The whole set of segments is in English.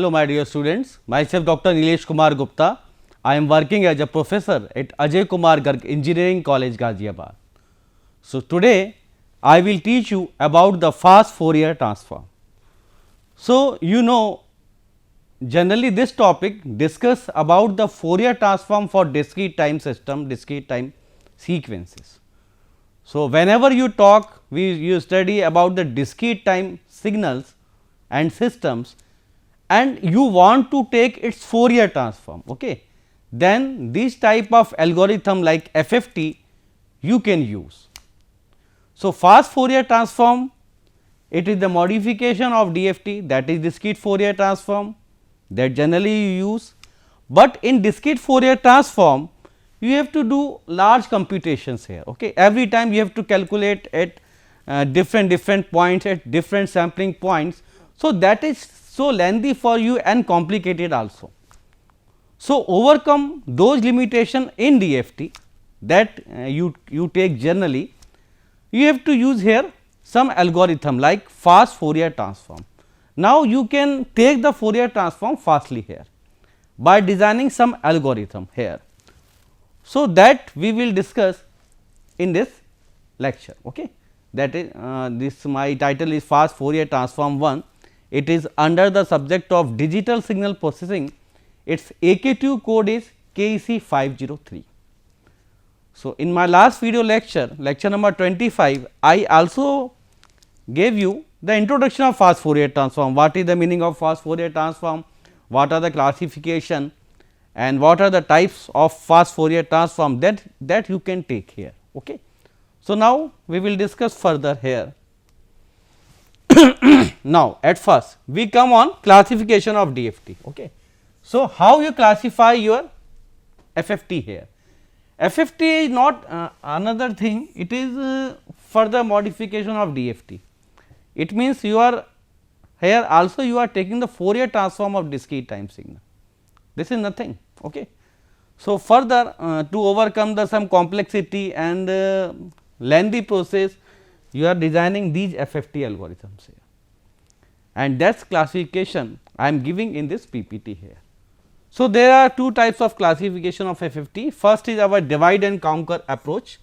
Hello my dear students, myself Dr. Nilesh Kumar Gupta. I am working as a professor at Ajay Kumar Garg Engineering College, Ghaziabad. So, today I will teach you about the fast Fourier transform. So, you know generally this topic discuss about the Fourier transform for discrete time system, discrete time sequences. So, whenever you talk, you study about the discrete time signals and systems and you want to take its Fourier transform, okay, then this type of algorithm like FFT you can use. So, fast Fourier transform, it is the modification of DFT, that is discrete Fourier transform that generally you use, but in discrete Fourier transform you have to do large computations here. Okay. Every time you have to calculate at different points, at different sampling points. So, that is so lengthy for you and complicated also. So, overcome those limitations in DFT that you take generally, you have to use here some algorithm like fast Fourier transform. Now, you can take the Fourier transform fastly here by designing some algorithm here. So, that we will discuss in this lecture. Okay. That is this my title is fast Fourier transform 1. It is under the subject of digital signal processing. Its AK2 code is KEC 503. So, in my last video lecture number 25, I also gave you the introduction of fast Fourier transform. What is the meaning of fast Fourier transform? What are the classification and what are the types of fast Fourier transform that you can take here. Okay. So, now we will discuss further here. Now, at first we come on classification of DFT. Okay. So, how you classify your FFT here? FFT is not another thing, it is further modification of DFT. It means you are here also you are taking the Fourier transform of discrete time signal. This is nothing. Okay. So, further to overcome the some complexity and lengthy process, you are designing these FFT algorithms here, and that is classification I am giving in this PPT here. So, there are two types of classification of FFT. First is our divide and conquer approach.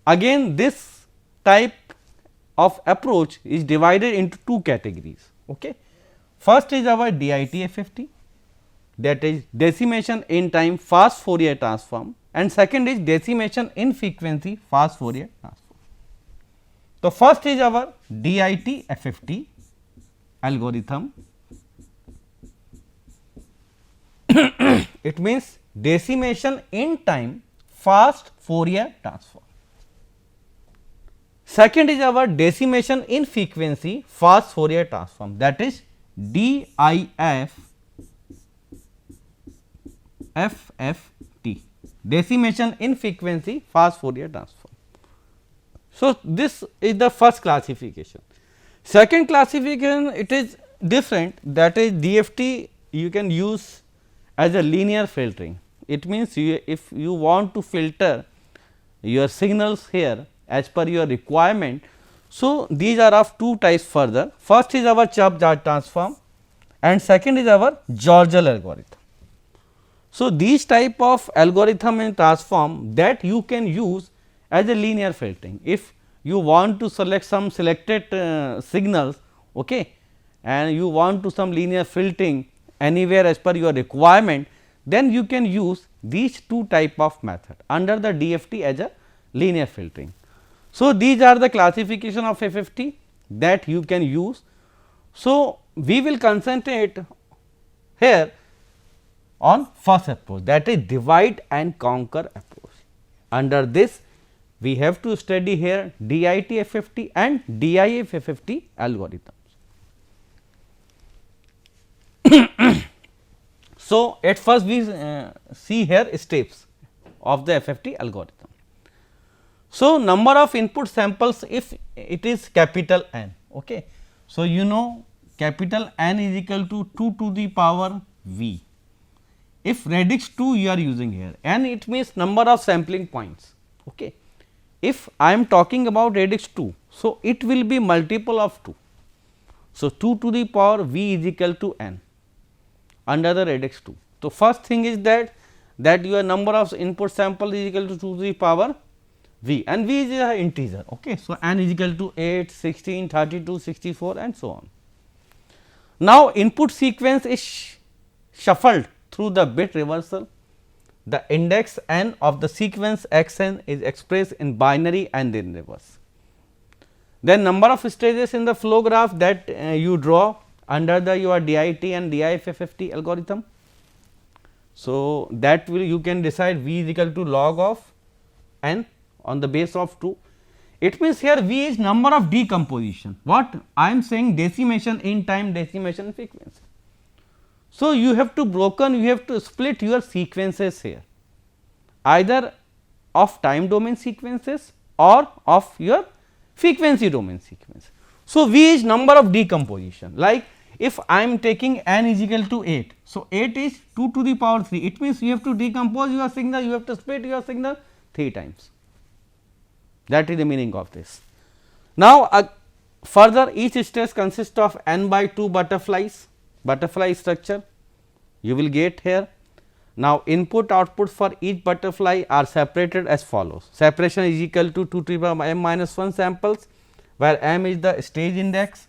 Again this type of approach is divided into two categories. Okay. First is our DIT FFT, that is decimation in time fast Fourier transform, and second is decimation in frequency fast Fourier transform. So, first is our DIT FFT algorithm. It means decimation in time fast Fourier transform. Second is our decimation in frequency fast Fourier transform, that is DIF FFT, decimation in frequency fast Fourier transform. So, this is the first classification. Second classification, it is different, that is DFT you can use as a linear filtering. It means if you want to filter your signals here as per your requirement. So, these are of two types further. First is our Chebyshev transform and second is our Georgel algorithm. So, these type of algorithm and transform that you can use as a linear filtering. If you want to select some selected signals, okay, and you want to some linear filtering anywhere as per your requirement, then you can use these two type of method under the DFT as a linear filtering. So, these are the classification of FFT that you can use. So, we will concentrate here on first approach, that is divide and conquer approach. Under this we have to study here DIT FFT and DIF FFT algorithms. So, at first we see here steps of the FFT algorithm. So, number of input samples if it is capital N. Okay. So, you know capital N is equal to 2 to the power V. If radix 2 you are using here, N it means number of sampling points. Okay. If I am talking about radix 2, so it will be multiple of 2. So, 2 to the power V is equal to N. under the radix 2. So, first thing is that your number of input sample is equal to 2 to the power v, and v is an integer. Okay. So, n is equal to 8, 16, 32, 64 and so on. Now, input sequence is shuffled through the bit reversal. The index n of the sequence x n is expressed in binary and in reverse. Then number of stages in the flow graph that you draw under the your DIT and DIFFT algorithm. So, that will you can decide v is equal to log of n on the base of 2. It means here v is number of decomposition. What I am saying, decimation in time, decimation frequency. So, you have to split your sequences here, either of time domain sequences or of your frequency domain sequence. So, v is number of decomposition, like if I am taking n is equal to 8. So, 8 is 2 to the power 3, it means you have to decompose your signal, you have to split your signal 3 times. That is the meaning of this. Now, further each stage consists of n by 2 butterfly structure you will get here. Now, input output for each butterfly are separated as follows. Separation is equal to 2 to the power m minus 1 samples, where m is the stage index,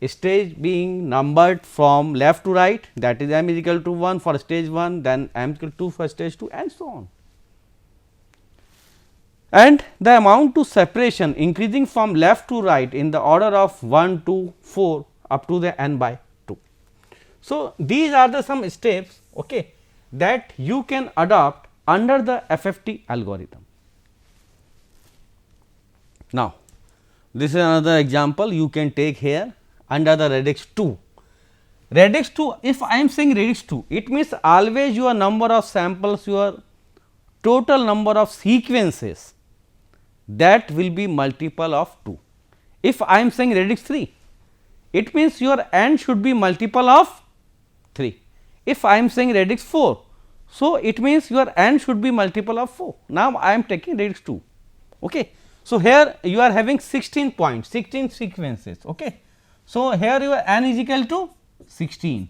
stage being numbered from left to right, that is m is equal to 1 for stage 1, then m is equal to 2 for stage 2 and so on. And the amount to separation increasing from left to right in the order of 1 to 4 up to the n by 2. So, these are the some steps, okay, that you can adopt under the FFT algorithm. Now, this is another example you can take here under the radix 2. Radix 2, if I am saying radix 2, it means always your number of samples, your total number of sequences, that will be multiple of 2. If I am saying radix 3, it means your n should be multiple of 3. If I am saying radix 4, so it means your n should be multiple of 4. Now, I am taking radix 2. Okay. So, here you are having 16 points, 16 sequences. Okay. So, here your n is equal to 16,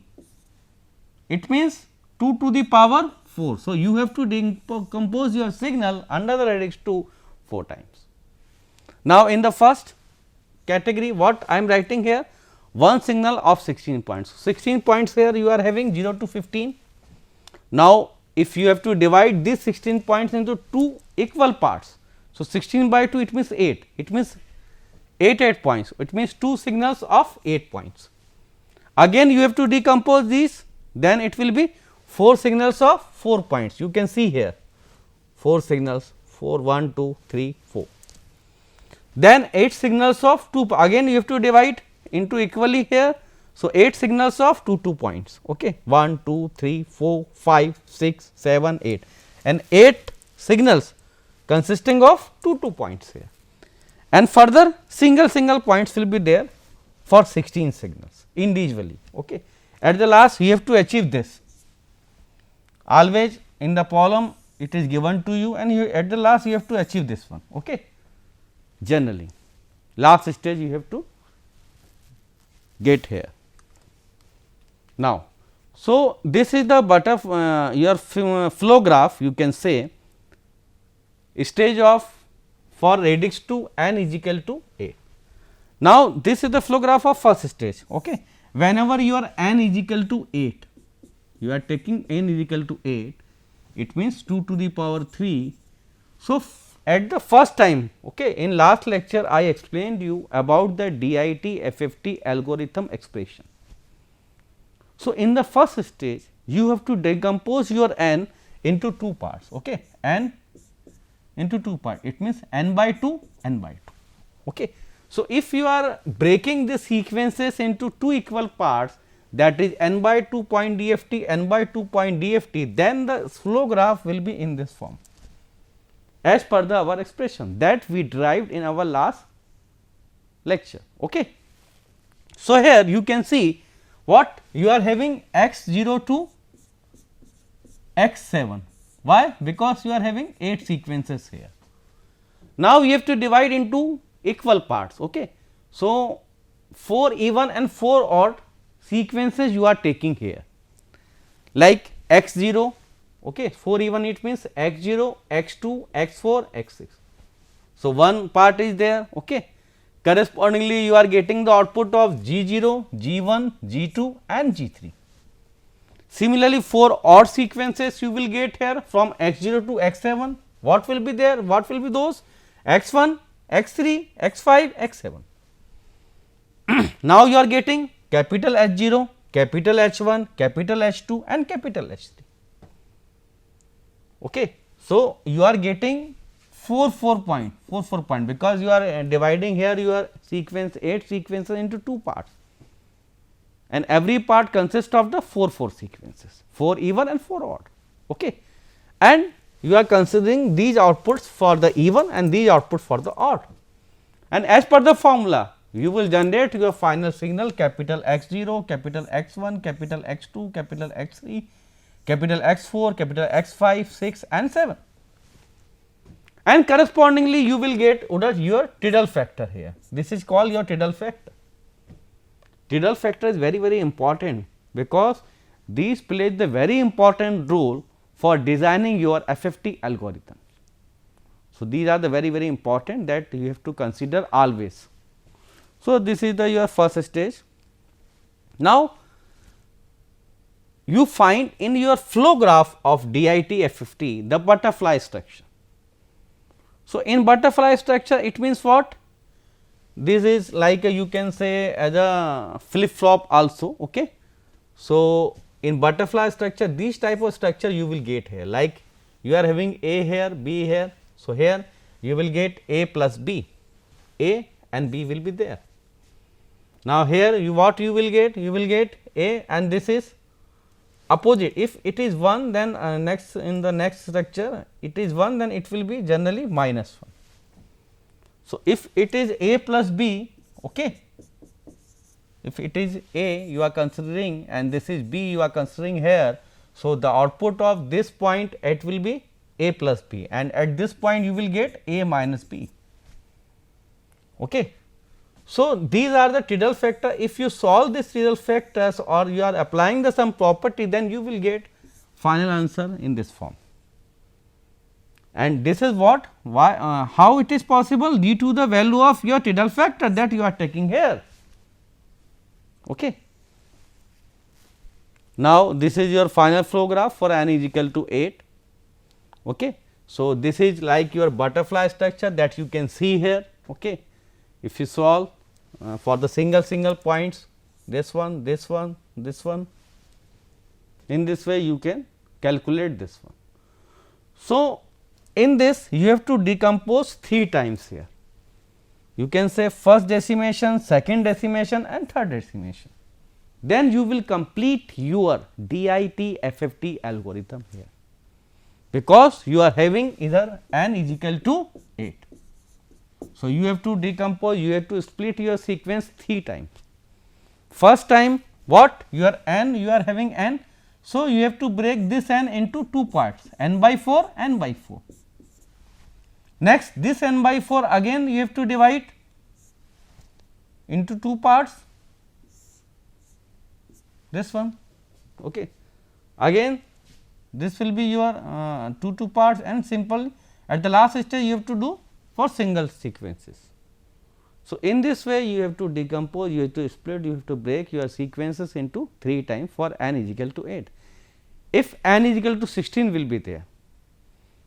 it means 2 to the power 4. So, you have to decompose your signal under the radix 2 4 times. Now, in the first category, what I am writing here, one signal of 16 points. 16 points here you are having 0 to 15. Now, if you have to divide these 16 points into 2 equal parts. So, 16 by 2 it means 8, it means 8 points, it means 2 signals of 8 points. Again you have to decompose these, then it will be 4 signals of 4 points. You can see here 4 signals, 4, 1, 2, 3, 4. Then 8 signals of 2, again you have to divide into equally here. So, 8 signals of 2 points, okay. 1, 2, 3, 4, 5, 6, 7, 8 and 8 signals consisting of 2 points here, and further single points will be there for 16 signals individually. Okay. At the last you have to achieve this, always in the problem it is given to you, and you at the last you have to achieve this one. Okay. Generally last stage you have to get here. Now, so this is the your flow graph, you can say stage of for radix 2 n is equal to 8. Now, this is the flow graph of first stage. Okay. Whenever your n is equal to 8, you are taking n is equal to 8, it means 2 to the power 3. So, at the first time, okay, in last lecture I explained you about the DIT FFT algorithm expression. So, in the first stage you have to decompose your n into 2 parts, okay, n into 2 parts, it means n by 2, n by 2. Okay. So, if you are breaking the sequences into 2 equal parts, that is n by 2 point DFT, n by 2 point DFT, then the flow graph will be in this form as per the our expression that we derived in our last lecture. Okay. So, here you can see what you are having x 0 to x 7. Why? Because you are having 8 sequences here. Now, you have to divide into equal parts. Okay. So, 4 even and 4 odd sequences you are taking here. like x0, okay, 4 even it means x0, x2, x4, x6. So, one part is there, okay. Correspondingly, you are getting the output of G0, G1, G2 and G3. Similarly, for odd sequences you will get here from x0 to x7, what will be there? What will be those? x1, x3, x5, x7. Now, you are getting capital H0, capital H1, capital H2 and capital H3. Okay. So, you are getting 4 point because you are dividing here your sequence 8 sequences into 2 parts, and every part consists of the 4 sequences, 4 even and 4 odd. Okay. And you are considering these outputs for the even and these outputs for the odd, and as per the formula you will generate your final signal capital X0, capital X1, capital X2, capital X3, capital X4, capital X5, 6 and 7, and correspondingly you will get your Tidal factor here. This is called your Tidal factor. Tidal factor is very important because these plays the very important role for designing your FFT algorithm. So, these are the very important that you have to consider always. So, this is the your first stage. Now, you find in your flow graph of DIT FFT the butterfly structure. So, in butterfly structure it means what? This is like you can say as a flip flop also. Okay. So, in butterfly structure this type of structure you will get here, like you are having A here, B here. So, here you will get A plus B, A and B will be there. Now, here you what you will get? You will get A and this is opposite. If it is 1 then next in the next structure it is 1 then it will be generally minus 1. So, if it is A plus B, okay, if it is A you are considering and this is B you are considering here. So, the output of this point it will be A plus B, and at this point you will get A minus B. Okay. So, these are the Tidal factor. If you solve these Tidal factors or you are applying the some property, then you will get final answer in this form. And this is what why how it is possible due to the value of your Tidal factor that you are taking here. Okay. Now, this is your final flow graph for n is equal to 8. Okay. So, this is like your butterfly structure that you can see here. Okay. If you solve for the single points, this one, this one, this one, in this way you can calculate this one. So, in this you have to decompose 3 times here. You can say first decimation, second decimation and third decimation. Then you will complete your DIT FFT algorithm here, because you are having either n is equal to 8. So, you have to decompose, you have to split your sequence 3 times. First time what your n, you are having n. So, you have to break this n into 2 parts, n by 4, n by 4. Next this n by 4 again you have to divide into 2 parts, this one. Okay. Again this will be your 2 parts, and simple at the last stage you have to do for single sequences. So, in this way you have to decompose, you have to split, you have to break your sequences into 3 times for n is equal to 8. If n is equal to 16 will be there,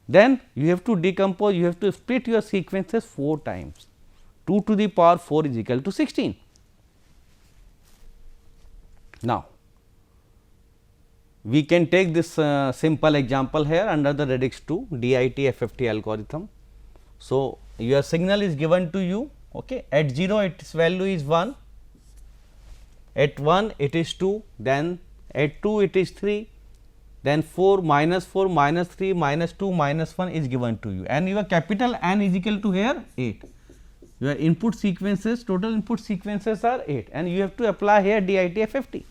then you have to decompose, you have to split your sequences 4 times, 2 to the power 4 is equal to 16. Now, we can take this simple example here under the radix 2 DIT FFT algorithm. So, your signal is given to you, okay. At 0 its value is 1, at 1 it is 2, then at 2 it is 3, then 4 minus 3 minus 2 minus 1 is given to you, and your capital N is equal to here 8. Your input sequences, total input sequences are 8, and you have to apply here DIT FFT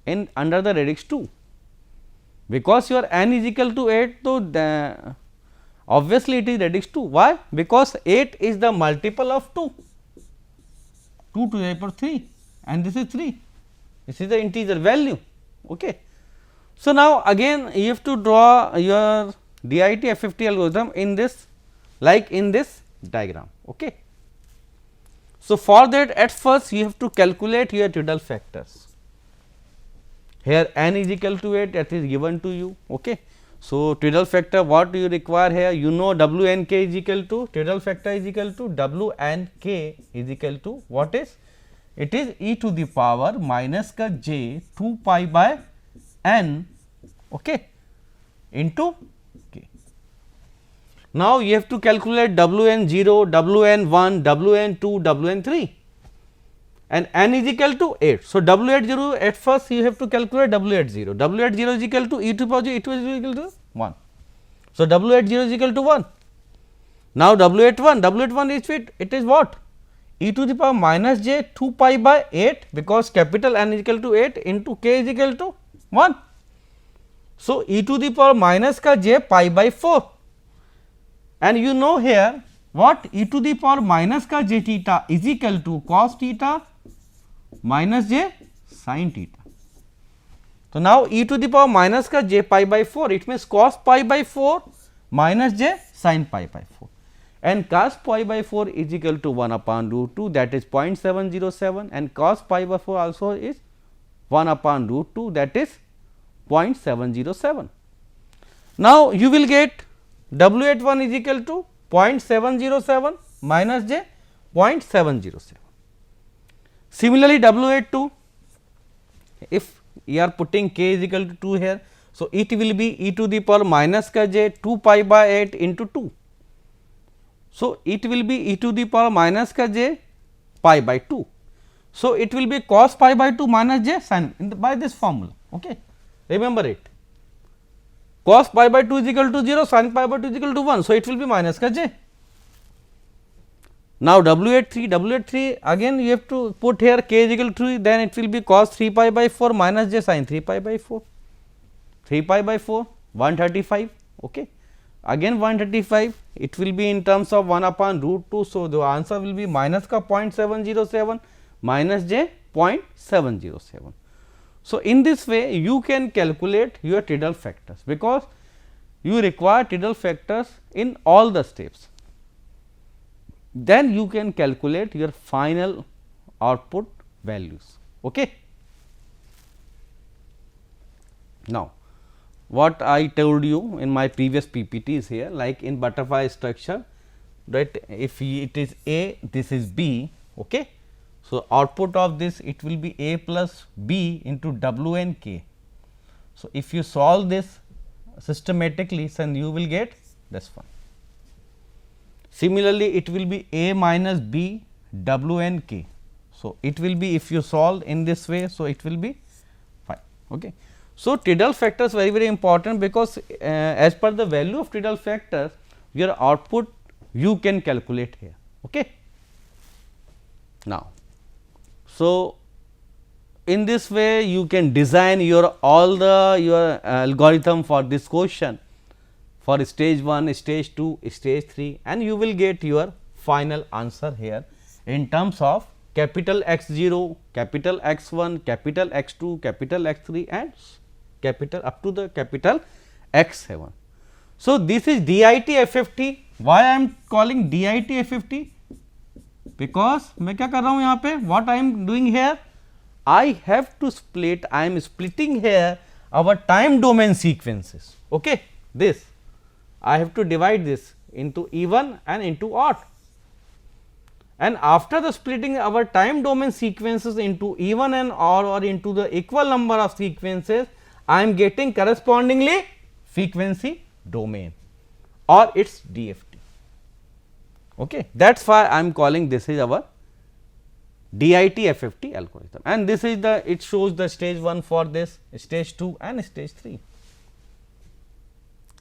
in under the radix 2, because your n is equal to 8. So, obviously it is radix 2. Why? Because 8 is the multiple of 2, 2 to the power 3, and this is 3. This is the integer value. Okay. So, now again you have to draw your DIT FFT algorithm in this, like in this diagram. Okay. So, for that at first you have to calculate your Tidal factors. Here n is equal to 8, that is given to you. Okay. So, Tidal factor, what do you require here? You know W n k is equal to, Tidal factor is equal to W n k is equal to what is? It is e to the power minus ka j 2 pi by n, okay, into k. Now, you have to calculate W n 0, W n 1, W n 2, W n 3, and n is equal to 8. So, W at 0, at first you have to calculate W at 0. W at 0 is equal to e to the power j, e to the power is equal to 1. So, W at 0 is equal to 1. Now, W at 1 is fit, it is what? E to the power minus j 2 pi by 8, because capital N is equal to 8 into k is equal to 1. So, e to the power minus ka j pi by 4, and you know here what? E to the power minus ka j theta is equal to cos theta minus j sin theta. So, now e to the power minus ka j pi by 4, it means cos pi by 4 minus j sin pi by 4, and cos pi by 4 is equal to 1 upon root 2, that is 0.707, and cos pi by 4 also is 1 upon root 2, that is 0.707. Now, you will get W at 1 is equal to 0.707 minus j 0.707. Similarly, W at 2, if you are putting k is equal to 2 here, so it will be e to the power minus ka j 2 pi by 8 into 2. So, it will be e to the power minus ka j pi by 2. So, it will be cos pi by 2 minus j sin by this formula. Okay. Remember it, cos pi by 2 is equal to 0, sin pi by 2 is equal to 1. So, it will be minus ka j. Now, W at 3 again you have to put here k is equal to 3, then it will be cos 3 pi by 4 minus j sin 3 pi by 4, 3 pi by 4 135. Okay. Again 135, it will be in terms of 1 upon root 2. So, the answer will be minus ka 0.707 minus j 0.707. So, in this way you can calculate your Tidal factors, because you require Tidal factors in all the steps. Then you can calculate your final output values. Okay. Now, what I told you in my previous PPT is here, like in butterfly structure, right, if it is A, this is B. Okay. So, output of this, it will be A plus B into W n k. So, if you solve this systematically, then you will get this one. Similarly, it will be A minus B W n k. So, it will be, if you solve in this way, so it will be 5. Okay. So, Tidal factors very important, because as per the value of Tidal factors, your output you can calculate here. Okay. Now, so in this way you can design your all the your algorithm for this question for stage 1, stage 2, stage 3, and you will get your final answer here in terms of capital X 0, capital X 1, capital X 2, capital X 3, and capital up to the capital X 7. So, this is DIT FFT. Why I am calling DIT FFT? Because मैं क्या कर रहा हूँ यहाँ पे, what I am doing here, I have to split, I am splitting here our time domain sequences. Okay, this I have to divide this into even and into odd, and after the splitting our time domain sequences into even and odd or into the equal number of sequences, I am getting correspondingly frequency domain or its DFT. Okay. That is why I am calling this is our DIT FFT algorithm, and this is the, it shows the stage 1 for this, stage 2 and stage 3.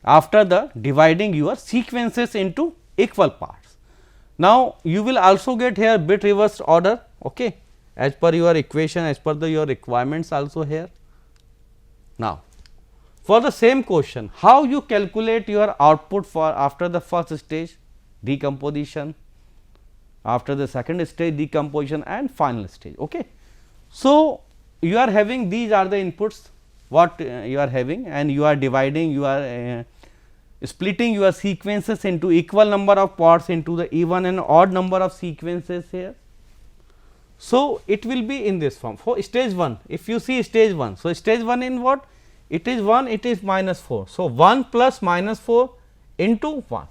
After the dividing your sequences into equal parts. Now, you will also get here bit reversed order, okay, as per your equation, as per your requirements also here. Now, for the same question, how you calculate your output for after the first stage decomposition, after the second stage decomposition, and final stage. Okay. So, you are having these are the inputs what you are having, and you are dividing, you are splitting your sequences into equal number of parts into the even and odd number of sequences here. So, it will be in this form for stage 1. If you see stage 1, so stage 1 in what? It is 1, it is minus 4. So, 1 plus minus 4 into 1.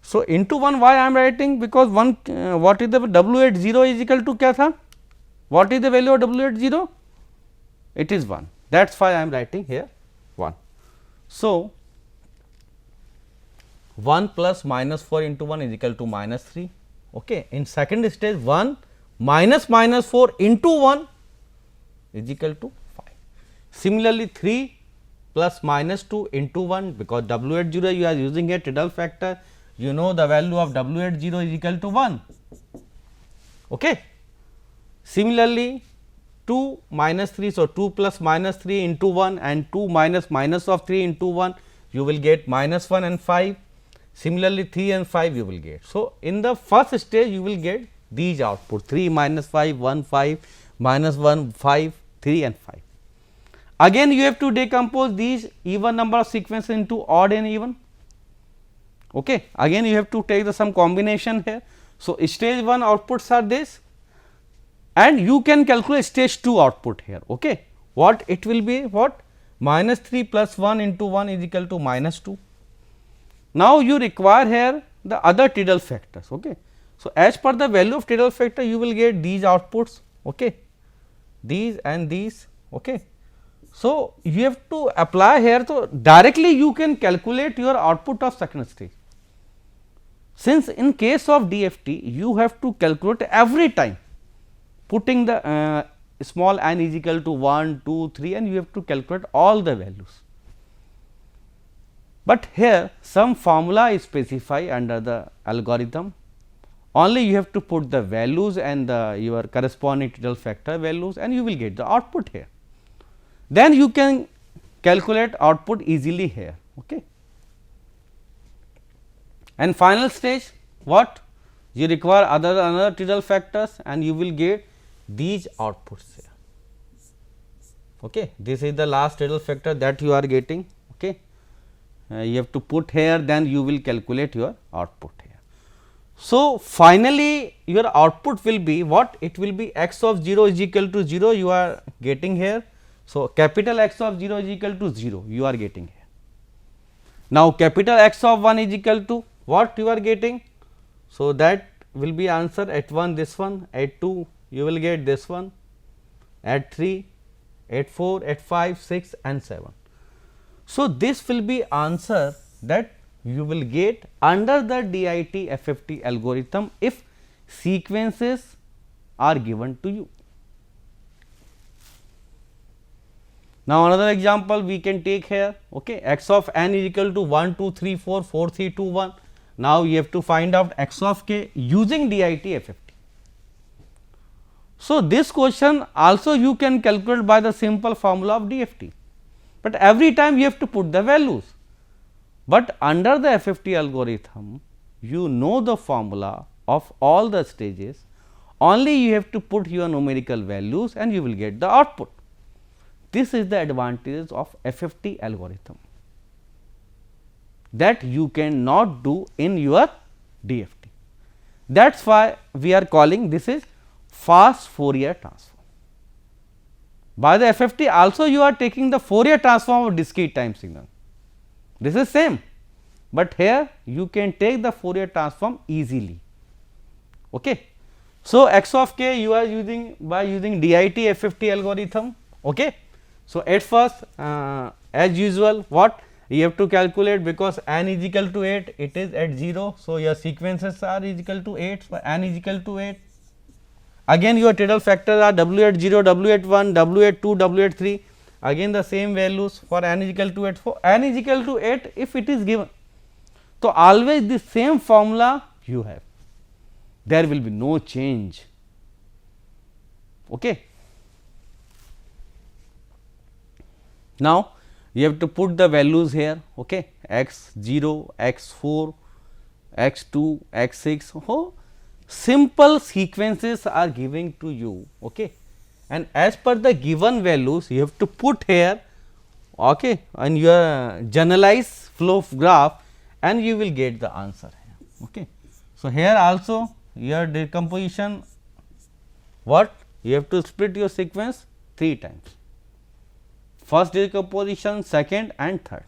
So, into 1 why I am writing? Because 1 what is the W at 0 is equal to kya tha? What is the value of W at 0? It is 1, that is why I am writing here 1. So, 1 plus minus 4 into 1 is equal to minus 3. Okay. In second stage 1 minus 4 into 1 is equal to 5. Similarly, 3 plus minus 2 into 1, because W at 0 you are using a Tidal factor, you know the value of W at 0 is equal to 1. Okay. Similarly, 2 minus 3, so 2 plus minus 3 into 1 and 2 minus of 3 into 1, you will get minus 1 and 5. Similarly, 3 and 5 you will get. So, in the first stage you will get these output 3 minus 5 1 5 minus 1 5 3 and 5. Again you have to decompose these even number of sequences into odd and even. Okay. Again you have to take the some combination here. So, stage 1 outputs are this, and you can calculate stage 2 output here. Okay. What it will be? What? Minus 3 plus 1 into 1 is equal to minus 2. Now, you require here the other Tidal factors. Okay. So, as per the value of Tidal factor you will get these outputs, okay, these and these. Okay. So, you have to apply here, so directly you can calculate your output of second stage. Since in case of DFT you have to calculate every time putting the small n is equal to 1, 2, 3 and you have to calculate all the values. But here some formula is specified under the algorithm, only you have to put the values and your corresponding Tidal factor values and you will get the output here. Then you can calculate output easily here. Okay. And final stage what? You require another Tidal factors and you will get these outputs here. Okay. This is the last Tidal factor that you are getting. Okay. You have to put here, then you will calculate your output here. So, finally, your output will be what? It will be x of 0 is equal to 0 you are getting here. So, capital X of 0 is equal to 0 you are getting here. Now, capital X of 1 is equal to what you are getting? So, that will be answer at 1 this one, at 2 you will get this one, at 3, at 4, at 5, 6 and 7. So, this will be answer that you will get under the DIT FFT algorithm if sequences are given to you. Now, another example we can take here, okay, x of n is equal to 1, 2, 3, 4, 4, 3, 2, 1. Now, you have to find out x of k using DIT FFT. So, this question also you can calculate by the simple formula of DFT, but every time you have to put the values. But under the FFT algorithm, you know the formula of all the stages, only you have to put your numerical values and you will get the output. This is the advantage of FFT algorithm that you cannot do in your DFT. That is why we are calling this is fast Fourier transform. By the FFT also you are taking the Fourier transform of discrete time signal. This is same, but here you can take the Fourier transform easily. Okay. So, x of k you are using by using DIT FFT algorithm. Okay. So, at first as usual what you have to calculate, because n is equal to 8 it is at 0. So, your sequences are is equal to 8, so n is equal to 8. Again your Tidal factors are W at 0, W at 1, W at 2, W at 3, again the same values for n is equal to 8, for n is equal to 8 if it is given. So, always the same formula you have, there will be no change. Okay. Now, you have to put the values here, okay, x 0, x 4, x 2, x 6, simple sequences are giving to you, okay, and as per the given values you have to put here, okay, and your generalized flow graph, and you will get the answer here. Okay. So, here also your decomposition, what you have to split your sequence 3 times, first decomposition, second and third.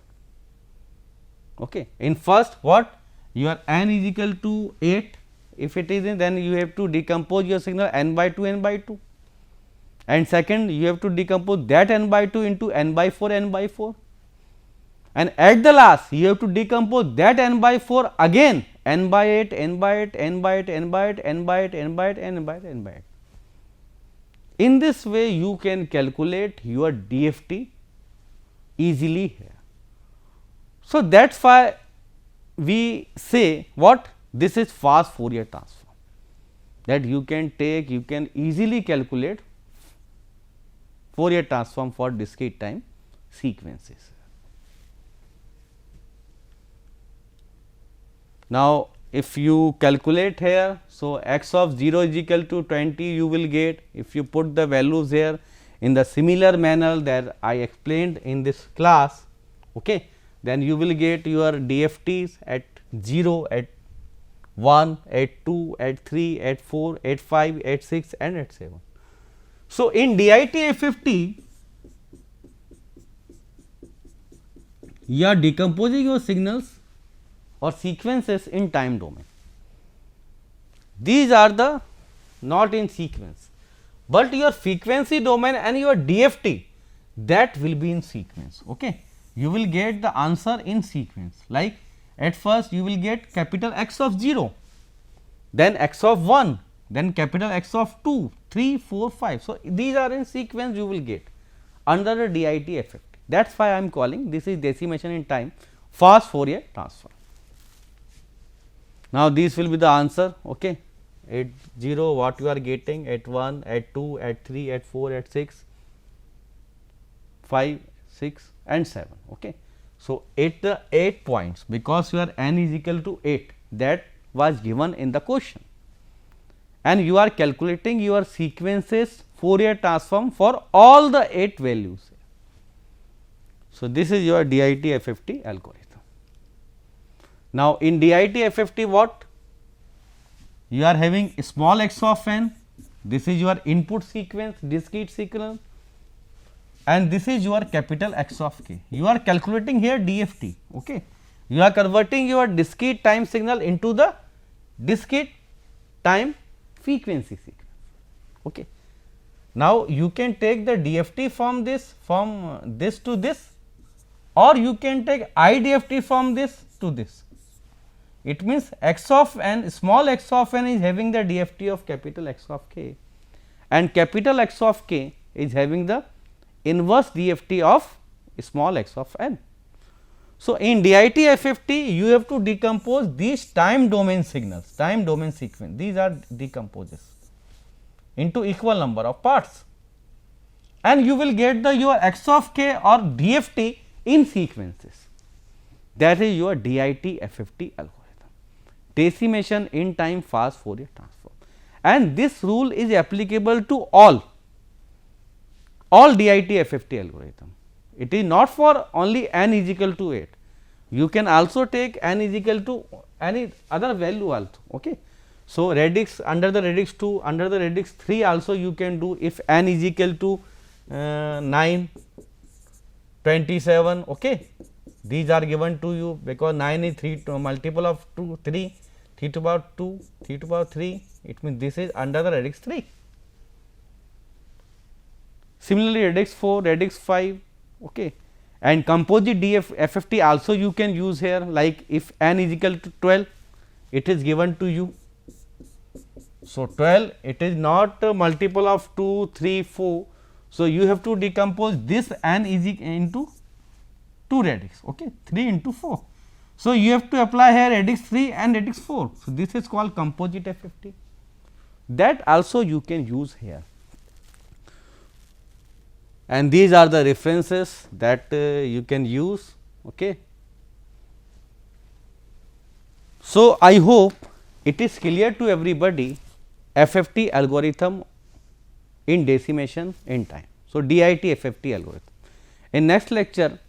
Okay. In first, what your n is equal to 8, if it is in, then you have to decompose your signal n by 2 n by 2, and second you have to decompose that n by 2 into n by 4 n by 4, and at the last you have to decompose that n by 4 again n by 8 n by 8 n by 8 n by 8 n by 8 n by 8 n by 8 n by 8. In this way you can calculate your DFT easily here. So, that is why we say what this is fast Fourier transform, that you can take, you can easily calculate Fourier transform for discrete time sequences. Now, if you calculate here, so x of 0 is equal to 20 you will get, if you put the values here in the similar manner that I explained in this class, okay, then you will get your DFTs at 0, at 1, at 2, at 3, at 4, at 5, at 6 and at 7. So, in DIT FFT you are decomposing your signals or sequences in time domain. These are the not in sequence, but your frequency domain and your DFT, that will be in sequence. Okay. You will get the answer in sequence, like at first you will get capital X of 0, then X of 1, then capital X of 2, 3, 4, 5. So, these are in sequence you will get under the DIT FFT. That is why I am calling this is decimation in time fast Fourier transform. Now, this will be the answer. Okay. At 0 what you are getting, at 1, at 2, at 3, at 4, at 6, 5, 6 and 7. Okay. So, at the 8 points, because your n is equal to 8, that was given in the question, and you are calculating your sequences Fourier transform for all the 8 values. So, this is your DIT FFT algorithm. Now, in DIT FFT what? You are having small x of n, this is your input sequence, discrete signal, and this is your capital X of k. You are calculating here DFT. Okay. You are converting your discrete time signal into the discrete time frequency sequence. Okay. Now, you can take the DFT from this to this, or you can take IDFT from this to this. It means x of n, small x of n is having the DFT of capital X of k, and capital X of k is having the inverse DFT of small x of n. So, in DIT FFT you have to decompose these time domain signals, time domain sequence, these are decomposes into equal number of parts, and you will get the your X of k or DFT in sequences. That is your DIT FFT algorithm, decimation in time fast Fourier transform, and this rule is applicable to all DIT FFT algorithm. It is not for only n is equal to 8, you can also take n is equal to any other value also. Okay. So, radix under the radix 2, under the radix 3 also you can do if n is equal to 9, 27. Okay. These are given to you because 9 is 3 to multiple of 2, 3, 3 to the power 2, 3 to the power 3, it means this is under the radix 3. Similarly, radix 4, radix 5, okay, and composite FFT also you can use here, like if n is equal to 12, it is given to you. So, 12 it is not a multiple of 2, 3, 4. So, you have to decompose this n is into 2 radix, okay, 3 into 4. So, you have to apply here radix 3 and radix 4. So, this is called composite FFT, that also you can use here, and these are the references that you can use. Okay. So, I hope it is clear to everybody FFT algorithm in decimation in time. So, DIT FFT algorithm. In next lecture,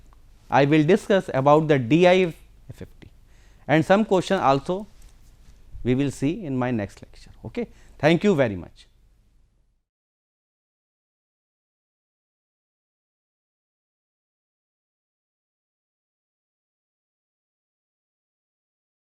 I will discuss about the DI FFT and some question also we will see in my next lecture. Okay. Thank you very much.